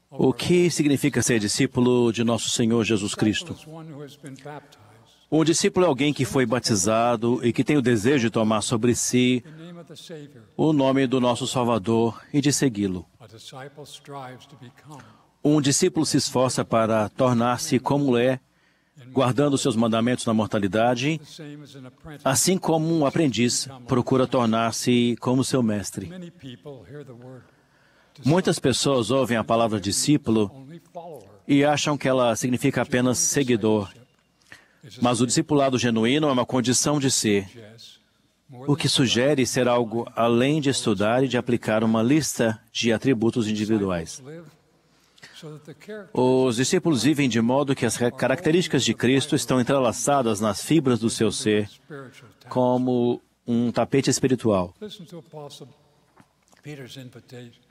O que significa ser discípulo de nosso Senhor Jesus Cristo? Um discípulo é alguém que foi batizado e que tem o desejo de tomar sobre si o nome do nosso Salvador e de segui-lo. Um discípulo se esforça para tornar-se como é, guardando seus mandamentos na mortalidade, assim como um aprendiz procura tornar-se como seu mestre. Muitas pessoas ouvem a palavra discípulo e acham que ela significa apenas seguidor. Mas o discipulado genuíno é uma condição de ser, o que sugere ser algo além de estudar e de aplicar uma lista de atributos individuais. Os discípulos vivem de modo que as características de Cristo estão entrelaçadas nas fibras do seu ser, como um tapete espiritual.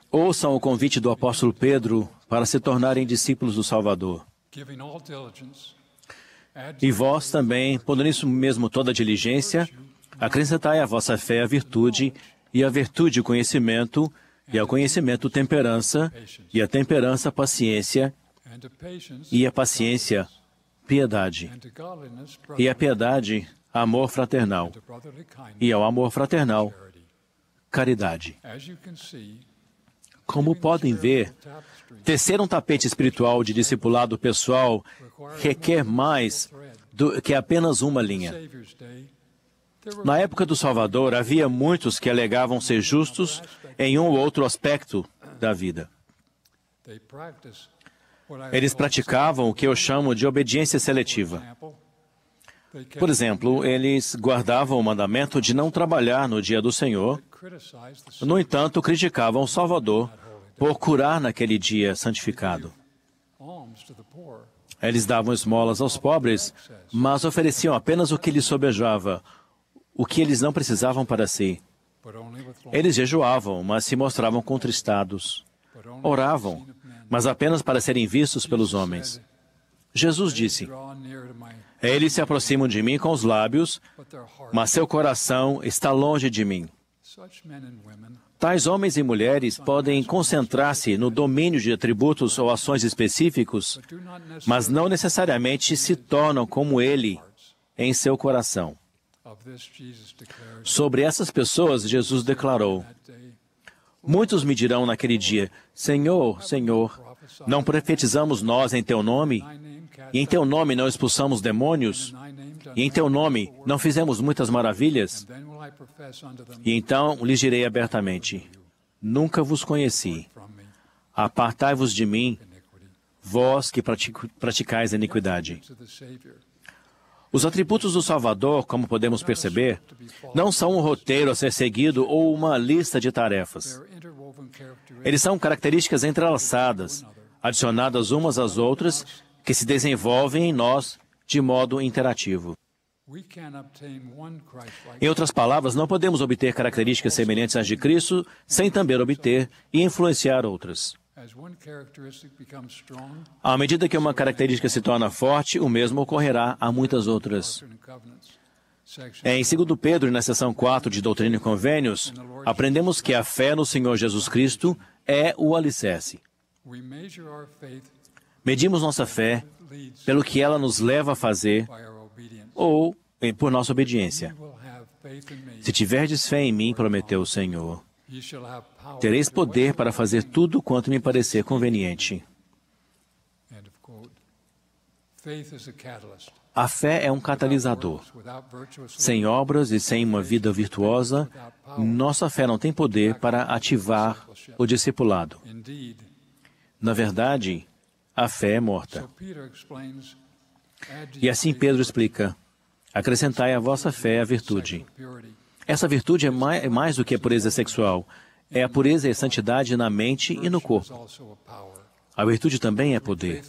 Ouçam o convite do apóstolo Pedro para se tornarem discípulos do Salvador. E vós também, pondo nisso mesmo toda a diligência, acrescentai à vossa fé a virtude, e a virtude o conhecimento, e ao conhecimento temperança, e a temperança paciência, e a paciência piedade, e a piedade amor fraternal, e ao amor fraternal caridade. Como podem ver, tecer um tapete espiritual de discipulado pessoal requer mais do que apenas uma linha. Na época do Salvador, havia muitos que alegavam ser justos em um ou outro aspecto da vida. Eles praticavam o que eu chamo de obediência seletiva. Por exemplo, eles guardavam o mandamento de não trabalhar no dia do Senhor. No entanto, criticavam o Salvador por curar naquele dia santificado. Eles davam esmolas aos pobres, mas ofereciam apenas o que lhes sobejava, o que eles não precisavam para si. Eles jejuavam, mas se mostravam contristados. Oravam, mas apenas para serem vistos pelos homens. Jesus disse: eles se aproximam de mim com os lábios, mas seu coração está longe de mim. Tais homens e mulheres podem concentrar-se no domínio de atributos ou ações específicos, mas não necessariamente se tornam como ele em seu coração. Sobre essas pessoas, Jesus declarou: muitos me dirão naquele dia: Senhor, Senhor, não profetizamos nós em teu nome? E em teu nome não expulsamos demônios? E em teu nome não fizemos muitas maravilhas? E então lhes direi abertamente: nunca vos conheci. Apartai-vos de mim, vós que praticais a iniquidade. Os atributos do Salvador, como podemos perceber, não são um roteiro a ser seguido ou uma lista de tarefas. Eles são características entrelaçadas, adicionadas umas às outras, que se desenvolvem em nós de modo interativo. Em outras palavras, não podemos obter características semelhantes às de Cristo sem também obter e influenciar outras. À medida que uma característica se torna forte, o mesmo ocorrerá a muitas outras. Em 2 Pedro, na seção 4 de Doutrina e Convênios, aprendemos que a fé no Senhor Jesus Cristo é o alicerce. Medimos nossa fé pelo que ela nos leva a fazer ou por nossa obediência. Se tiverdes fé em mim, prometeu o Senhor, tereis poder para fazer tudo quanto me parecer conveniente. A fé é um catalisador. Sem obras e sem uma vida virtuosa, nossa fé não tem poder para ativar o discipulado. Na verdade, a fé é morta. E assim Pedro explica: acrescentai à vossa fé a virtude. Essa virtude é mais do que a pureza sexual. É a pureza e a santidade na mente e no corpo. A virtude também é poder.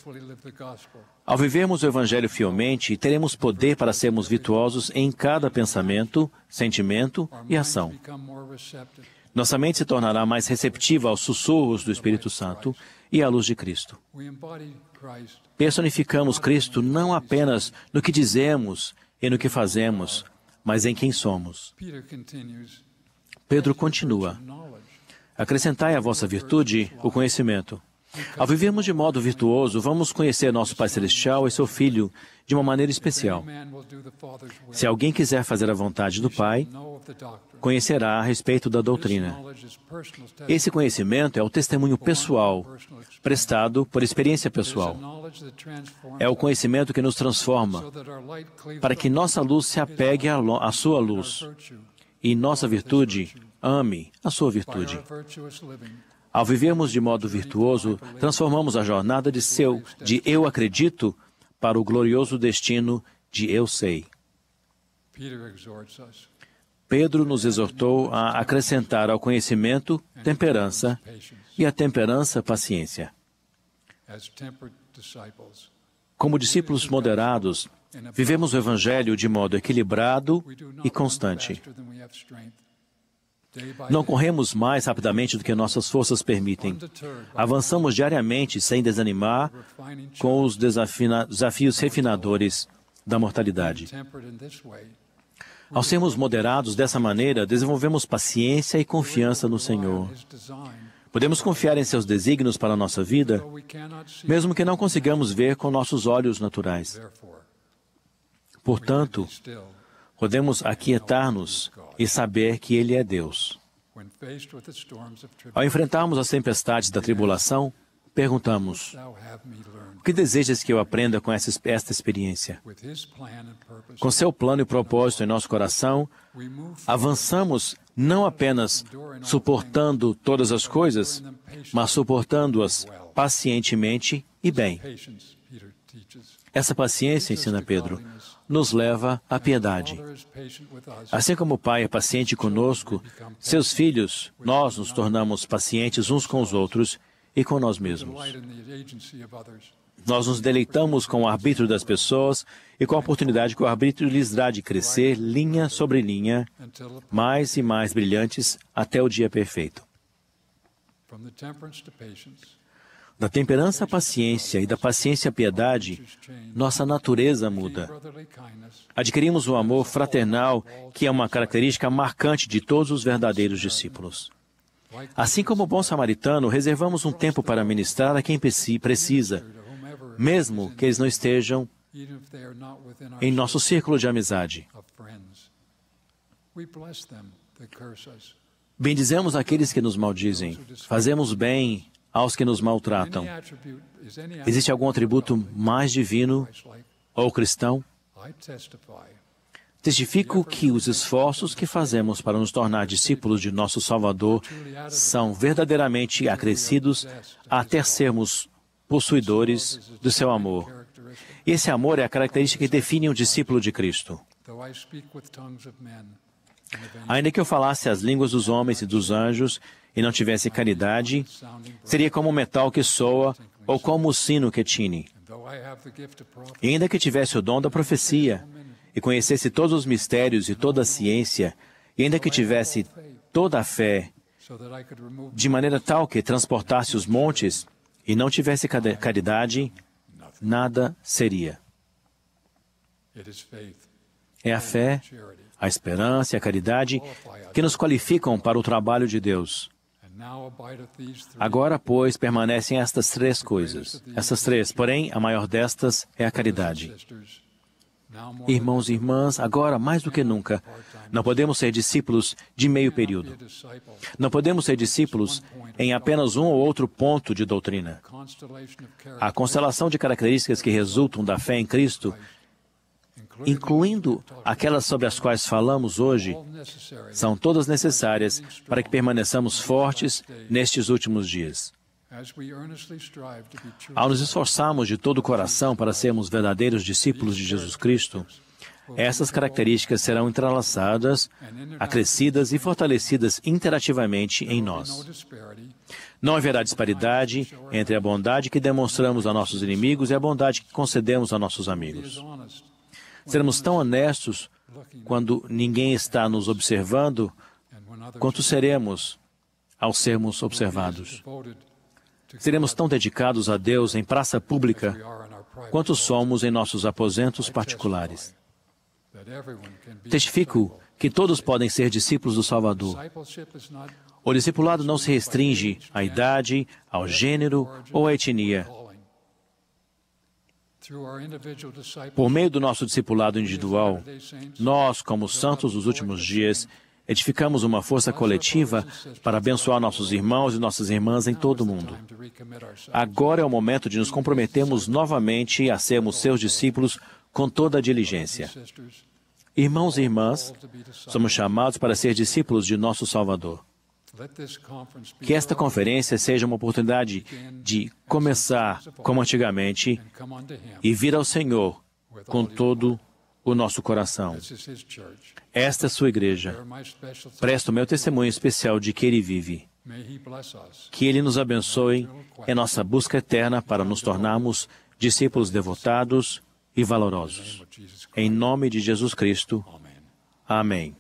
Ao vivermos o Evangelho fielmente, teremos poder para sermos virtuosos em cada pensamento, sentimento e ação. Nossa mente se tornará mais receptiva aos sussurros do Espírito Santo e à luz de Cristo. Personificamos Cristo não apenas no que dizemos e no que fazemos, mas em quem somos. Pedro continua: Acrescentai à vossa virtude o conhecimento. Ao vivermos de modo virtuoso, vamos conhecer nosso Pai Celestial e seu Filho de uma maneira especial. Se alguém quiser fazer a vontade do Pai, conhecerá a respeito da doutrina. Esse conhecimento é o testemunho pessoal, prestado por experiência pessoal. É o conhecimento que nos transforma, para que nossa luz se apegue à sua luz e nossa virtude ame a sua virtude. Ao vivermos de modo virtuoso, transformamos a jornada de eu acredito para o glorioso destino de eu sei. Pedro nos exortou a acrescentar ao conhecimento temperança e à temperança paciência. Como discípulos moderados, vivemos o Evangelho de modo equilibrado e constante. Não corremos mais rapidamente do que nossas forças permitem. Avançamos diariamente sem desanimar com os desafios refinadores da mortalidade. Ao sermos moderados dessa maneira, desenvolvemos paciência e confiança no Senhor. Podemos confiar em seus desígnios para a nossa vida, mesmo que não consigamos ver com nossos olhos naturais. Portanto, podemos aquietar-nos e saber que Ele é Deus. Ao enfrentarmos as tempestades da tribulação, perguntamos: o que desejas que eu aprenda com esta experiência? Com seu plano e propósito em nosso coração, avançamos não apenas suportando todas as coisas, mas suportando-as pacientemente e bem. Essa paciência, ensina Pedro, nos leva à piedade. Assim como o Pai é paciente conosco, seus filhos, nós nos tornamos pacientes uns com os outros e com nós mesmos. Nós nos deleitamos com o arbítrio das pessoas e com a oportunidade que o arbítrio lhes dá de crescer linha sobre linha, mais e mais brilhantes até o dia perfeito. Da temperança à paciência e da paciência à piedade, nossa natureza muda. Adquirimos o amor fraternal, que é uma característica marcante de todos os verdadeiros discípulos. Assim como o bom samaritano, reservamos um tempo para ministrar a quem precisa, mesmo que eles não estejam em nosso círculo de amizade. Bendizemos aqueles que nos maldizem, fazemos bem aos que nos maltratam. Existe algum atributo mais divino ou cristão? Testifico que os esforços que fazemos para nos tornar discípulos de nosso Salvador são verdadeiramente acrescidos até sermos possuidores do seu amor. Esse amor é a característica que define um discípulo de Cristo. Ainda que eu falasse as línguas dos homens e dos anjos e não tivesse caridade, seria como o metal que soa ou como o sino que tine. E ainda que tivesse o dom da profecia e conhecesse todos os mistérios e toda a ciência, e ainda que tivesse toda a fé, de maneira tal que transportasse os montes e não tivesse caridade, nada seria. É a fé, a esperança e a caridade que nos qualificam para o trabalho de Deus. Agora, pois, permanecem estas três coisas. Essas três, porém, a maior destas é a caridade. Irmãos e irmãs, agora, mais do que nunca, não podemos ser discípulos de meio período. Não podemos ser discípulos em apenas um ou outro ponto de doutrina. A constelação de características que resultam da fé em Cristo, incluindo aquelas sobre as quais falamos hoje, são todas necessárias para que permaneçamos fortes nestes últimos dias. Ao nos esforçarmos de todo o coração para sermos verdadeiros discípulos de Jesus Cristo, essas características serão entrelaçadas, acrescidas e fortalecidas interativamente em nós. Não haverá disparidade entre a bondade que demonstramos a nossos inimigos e a bondade que concedemos a nossos amigos. Seremos tão honestos quando ninguém está nos observando, quanto seremos ao sermos observados. Seremos tão dedicados a Deus em praça pública, quanto somos em nossos aposentos particulares. Testifico que todos podem ser discípulos do Salvador. O discipulado não se restringe à idade, ao gênero ou à etnia. Por meio do nosso discipulado individual, nós, como santos dos últimos dias, edificamos uma força coletiva para abençoar nossos irmãos e nossas irmãs em todo o mundo. Agora é o momento de nos comprometermos novamente a sermos seus discípulos com toda a diligência. Irmãos e irmãs, somos chamados para ser discípulos de nosso Salvador. Que esta conferência seja uma oportunidade de começar como antigamente e vir ao Senhor com todo o nosso coração. Esta é sua igreja. Presto o meu testemunho especial de que Ele vive. Que Ele nos abençoe em nossa busca eterna para nos tornarmos discípulos devotados e valorosos. Em nome de Jesus Cristo. Amém.